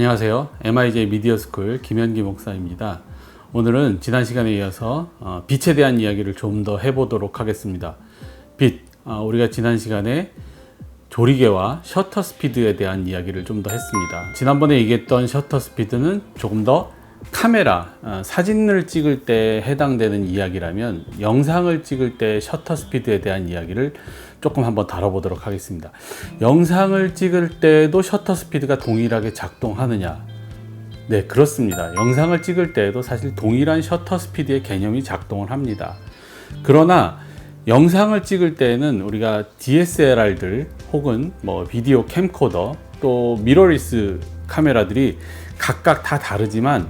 안녕하세요. MIJ 미디어스쿨 김현기 목사입니다. 오늘은 지난 시간에 이어서 빛에 대한 이야기를 좀 더 해보도록 하겠습니다. 빛, 우리가 지난 시간에 조리개와 셔터 스피드에 대한 이야기를 좀 더 했습니다. 지난번에 얘기했던 셔터 스피드는 조금 더 카메라, 사진을 찍을 때 해당되는 이야기라면 영상을 찍을 때 셔터 스피드에 대한 이야기를 조금 한번 다뤄보도록 하겠습니다. 영상을 찍을 때도 셔터 스피드가 동일하게 작동하느냐? 네, 그렇습니다. 영상을 찍을 때에도 사실 동일한 셔터 스피드의 개념이 작동을 합니다. 그러나 영상을 찍을 때에는 우리가 DSLR들 혹은 비디오 캠코더 또 미러리스 카메라들이 각각 다 다르지만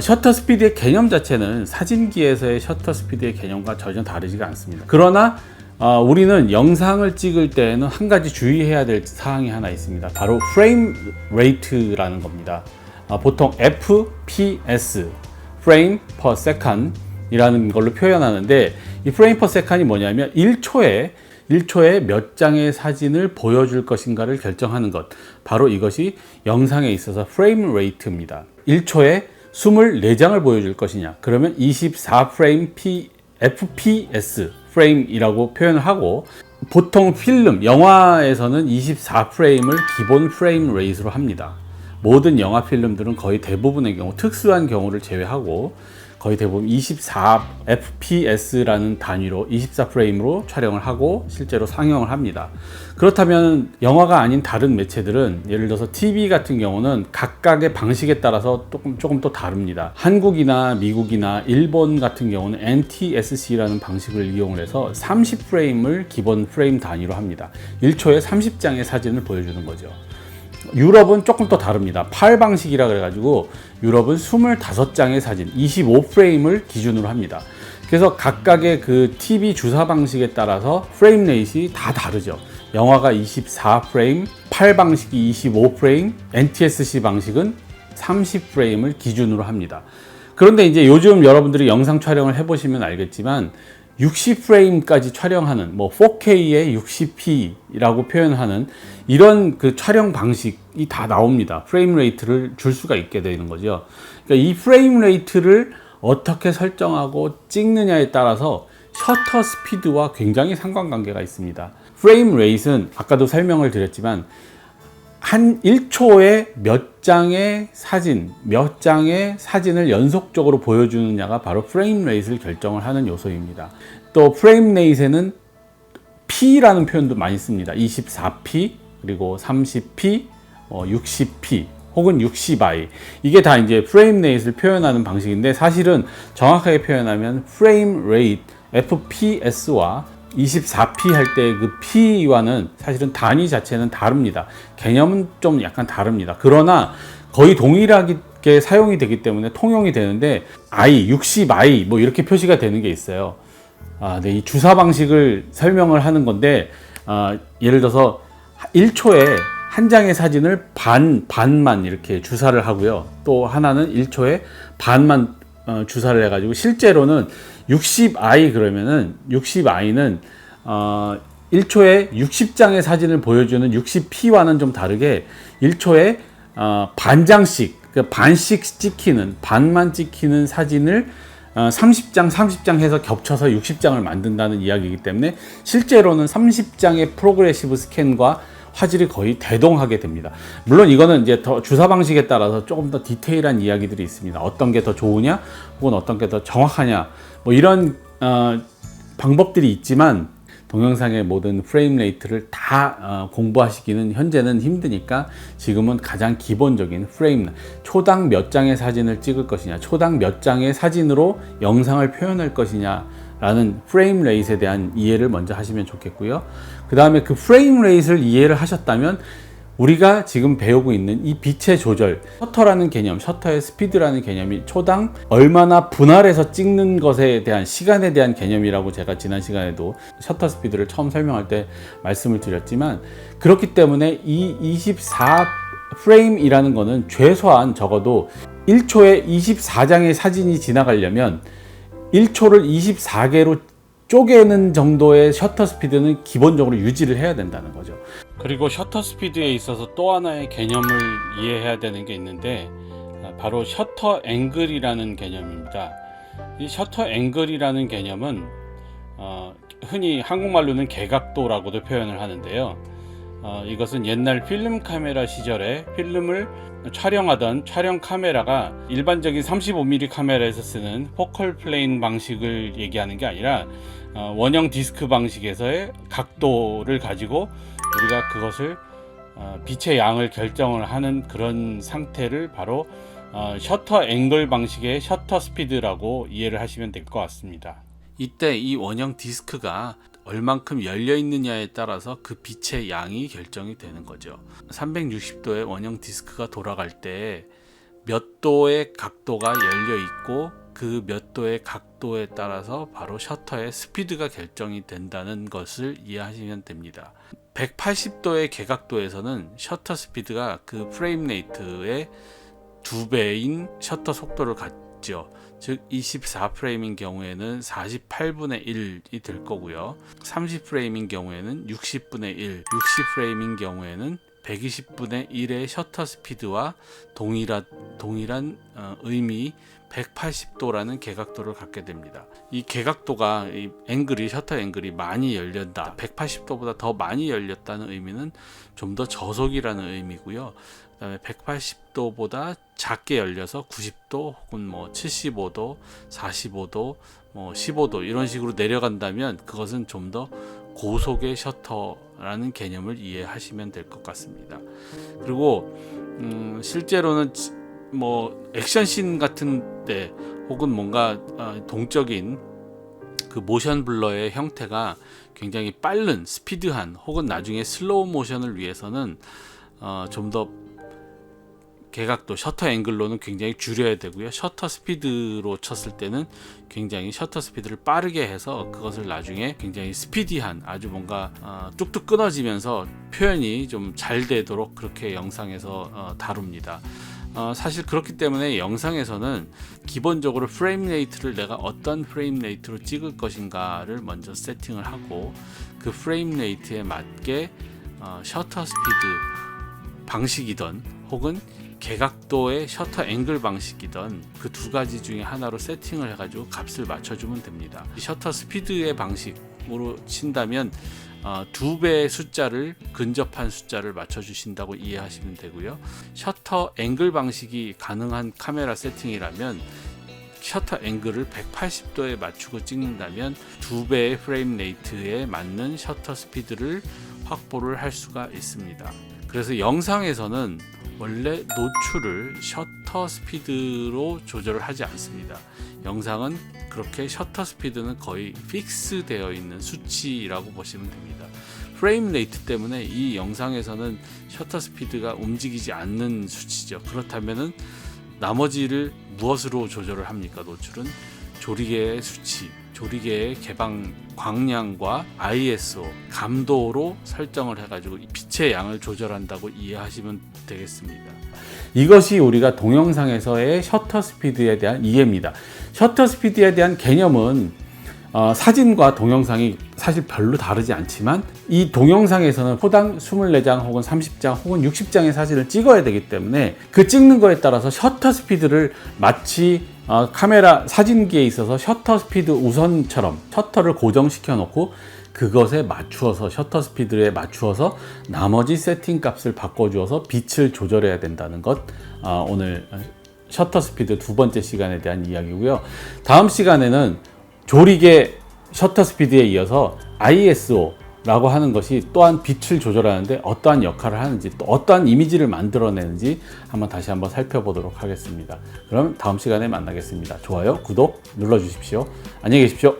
셔터 스피드의 개념 자체는 사진기에서의 셔터 스피드의 개념과 전혀 다르지가 않습니다. 그러나 우리는 영상을 찍을 때에는 한 가지 주의해야 될 사항이 하나 있습니다. 바로 프레임 레이트라는 겁니다. 보통 FPS, frame per second 이라는 걸로 표현하는데, 이 frame per second이 뭐냐면 1초에 몇 장의 사진을 보여줄 것인가를 결정하는 것, 바로 이것이 영상에 있어서 프레임 레이트입니다. 1초에 24장을 보여줄 것이냐, 그러면 24프레임 FPS 프레임이라고 표현을 하고, 보통 필름, 영화에서는 24프레임을 기본 프레임 레이트로 합니다. 모든 영화 필름들은 거의 대부분의 경우, 특수한 경우를 제외하고 거의 대부분 24fps라는 단위로 24프레임으로 촬영을 하고 실제로 상영을 합니다. 그렇다면 영화가 아닌 다른 매체들은, 예를 들어서 TV 같은 경우는 각각의 방식에 따라서 조금 또 다릅니다. 한국이나 미국이나 일본 같은 경우는 NTSC라는 방식을 이용을 해서 30프레임을 기본 프레임 단위로 합니다. 1초에 30장의 사진을 보여주는 거죠. 유럽은 조금 더 다릅니다. PAL 방식이라 그래가지고 유럽은 25장의 사진, 25프레임을 기준으로 합니다. 그래서 각각의 그 TV 주사 방식에 따라서 프레임 레이트가 다 다르죠. 영화가 24프레임, PAL 방식이 25프레임, NTSC 방식은 30프레임을 기준으로 합니다. 그런데 이제 요즘 여러분들이 영상 촬영을 해보시면 알겠지만 60프레임까지 촬영하는, 4K에 60p라고 표현하는 이런 그 촬영 방식이 다 나옵니다. 프레임 레이트를 줄 수가 있게 되는 거죠. 그러니까 이 프레임 레이트를 어떻게 설정하고 찍느냐에 따라서 셔터 스피드와 굉장히 상관관계가 있습니다. 프레임 레이트는 아까도 설명을 드렸지만 한 1초에 몇 장의 사진을 연속적으로 보여주느냐가 바로 프레임 레이트를 결정을 하는 요소입니다. 또 프레임 레이트에는 P라는 표현도 많이 씁니다. 24p, 그리고 30p, 60p, 혹은 60i. 이게 다 이제 프레임 레이트를 표현하는 방식인데, 사실은 정확하게 표현하면 프레임 레이트, FPS와 24p 할 때 그 p와는 사실은 단위 자체는 다릅니다. 개념은 좀 약간 다릅니다. 그러나 거의 동일하게 사용이 되기 때문에 통용이 되는데, i, 60i 이렇게 표시가 되는 게 있어요. 네, 이 주사 방식을 설명을 하는 건데, 예를 들어서 1초에 한 장의 사진을 반만 이렇게 주사를 하고요. 또 하나는 1초에 반만 주사를 해가지고, 실제로는 60i 그러면은 60i는 1초에 60장의 사진을 보여주는 60p와는 좀 다르게 1초에 반장씩, 반씩 찍히는, 반만 찍히는 사진을 30장 해서 겹쳐서 60장을 만든다는 이야기이기 때문에, 실제로는 30장의 프로그레시브 스캔과 화질이 거의 대동하게 됩니다. 물론 이거는 이제 더 주사 방식에 따라서 조금 더 디테일한 이야기들이 있습니다. 어떤 게 더 좋으냐, 혹은 어떤 게 더 정확하냐, 이런 방법들이 있지만, 동영상의 모든 프레임 레이트를 다 공부하시기는 현재는 힘드니까 지금은 가장 기본적인 프레임, 초당 몇 장의 사진을 찍을 것이냐, 초당 몇 장의 사진으로 영상을 표현할 것이냐 라는 프레임 레이트에 대한 이해를 먼저 하시면 좋겠고요. 그 다음에 그 프레임 레이트를 이해를 하셨다면, 우리가 지금 배우고 있는 이 빛의 조절, 셔터라는 개념, 셔터의 스피드라는 개념이 초당 얼마나 분할해서 찍는 것에 대한, 시간에 대한 개념이라고 제가 지난 시간에도 셔터 스피드를 처음 설명할 때 말씀을 드렸지만, 그렇기 때문에 이 24프레임이라는 거는 최소한 적어도 1초에 24장의 사진이 지나가려면 1초를 24개로 쪼개는 정도의 셔터 스피드는 기본적으로 유지를 해야 된다는 거죠. 그리고 셔터 스피드에 있어서 또 하나의 개념을 이해해야 되는 게 있는데 바로 셔터 앵글이라는 개념입니다. 이 셔터 앵글이라는 개념은 흔히 한국말로는 개각도라고도 표현을 하는데요. 이것은 옛날 필름 카메라 시절에 필름을 촬영하던 촬영 카메라가 일반적인 35mm 카메라에서 쓰는 포컬 플레인 방식을 얘기하는 게 아니라 원형 디스크 방식에서의 각도를 가지고 우리가 그것을 빛의 양을 결정을 하는 그런 상태를 바로 셔터 앵글 방식의 셔터 스피드라고 이해를 하시면 될 것 같습니다. 이때 이 원형 디스크가 얼만큼 열려 있느냐에 따라서 그 빛의 양이 결정이 되는 거죠. 360도의 원형 디스크가 돌아갈 때 몇 도의 각도가 열려 있고 그 몇 도의 각도에 따라서 바로 셔터의 스피드가 결정이 된다는 것을 이해하시면 됩니다. 180도의 개각도에서는 셔터 스피드가 그 프레임 레이트의 2배인 셔터 속도를 갖죠. 즉 24프레임인 경우에는 48분의 1이 될 거고요. 30프레임인 경우에는 60분의 1, 60프레임인 경우에는 120분의 1의 셔터 스피드와 동일한 의미 180도라는 개각도를 갖게 됩니다. 이 개각도가 이 앵글이 셔터 앵글이 많이 열렸다. 180도보다 더 많이 열렸다는 의미는 좀 더 저속이라는 의미고요. 그다음에 180도보다 작게 열려서 90도 혹은 뭐 75도, 45도, 뭐 15도 이런 식으로 내려간다면 그것은 좀 더 고속의 셔터라는 개념을 이해하시면 될 것 같습니다. 그리고 실제로는 뭐 액션씬 같은 때 혹은 뭔가 동적인 그 모션 블러의 형태가 굉장히 빠른 스피드한 혹은 나중에 슬로우 모션을 위해서는 좀 더 개각도 셔터 앵글로는 굉장히 줄여야 되고요. 셔터 스피드로 쳤을 때는 굉장히 셔터 스피드를 빠르게 해서 그것을 나중에 굉장히 스피디한 아주 뭔가 뚝뚝 끊어지면서 표현이 좀 잘 되도록 그렇게 영상에서 다룹니다. 사실 그렇기 때문에 영상에서는 기본적으로 프레임 레이트를 내가 어떤 프레임 레이트로 찍을 것인가를 먼저 세팅을 하고 그 프레임 레이트에 맞게 셔터 스피드 방식이든 혹은 개각도의 셔터 앵글 방식이든 그 두 가지 중에 하나로 세팅을 해가지고 값을 맞춰주면 됩니다. 셔터 스피드의 방식으로 친다면 2배의 숫자를 근접한 숫자를 맞춰주신다고 이해하시면 되고요. 셔터 앵글 방식이 가능한 카메라 세팅이라면 셔터 앵글을 180도에 맞추고 찍는다면 2배의 프레임 레이트에 맞는 셔터 스피드를 확보를 할 수가 있습니다. 그래서 영상에서는 원래 노출을 셔터 스피드로 조절을 하지 않습니다. 영상은 그렇게 셔터 스피드는 거의 픽스 되어 있는 수치라고 보시면 됩니다. 프레임 레이트 때문에 이 영상에서는 셔터 스피드가 움직이지 않는 수치죠. 그렇다면은 나머지를 무엇으로 조절을 합니까? 노출은 조리개의 수치, 조리개의 개방 광량과 ISO, 감도로 설정을 해가지고 빛의 양을 조절한다고 이해하시면 되겠습니다. 이것이 우리가 동영상에서의 셔터 스피드에 대한 이해입니다. 셔터 스피드에 대한 개념은 사진과 동영상이 사실 별로 다르지 않지만 이 동영상에서는 포당 24장 혹은 30장 혹은 60장의 사진을 찍어야 되기 때문에 그 찍는 거에 따라서 셔터 스피드를 마치 카메라 사진기에 있어서 셔터 스피드 우선처럼 셔터를 고정시켜 놓고 그것에 맞추어서 셔터 스피드에 맞추어서 나머지 세팅 값을 바꿔주어서 빛을 조절해야 된다는 것, 오늘 셔터 스피드 두 번째 시간에 대한 이야기고요. 다음 시간에는 조리개 셔터 스피드에 이어서 ISO라고 하는 것이 또한 빛을 조절하는데 어떠한 역할을 하는지 또 어떠한 이미지를 만들어내는지 다시 한번 살펴보도록 하겠습니다. 그럼 다음 시간에 만나겠습니다. 좋아요, 구독 눌러주십시오. 안녕히 계십시오.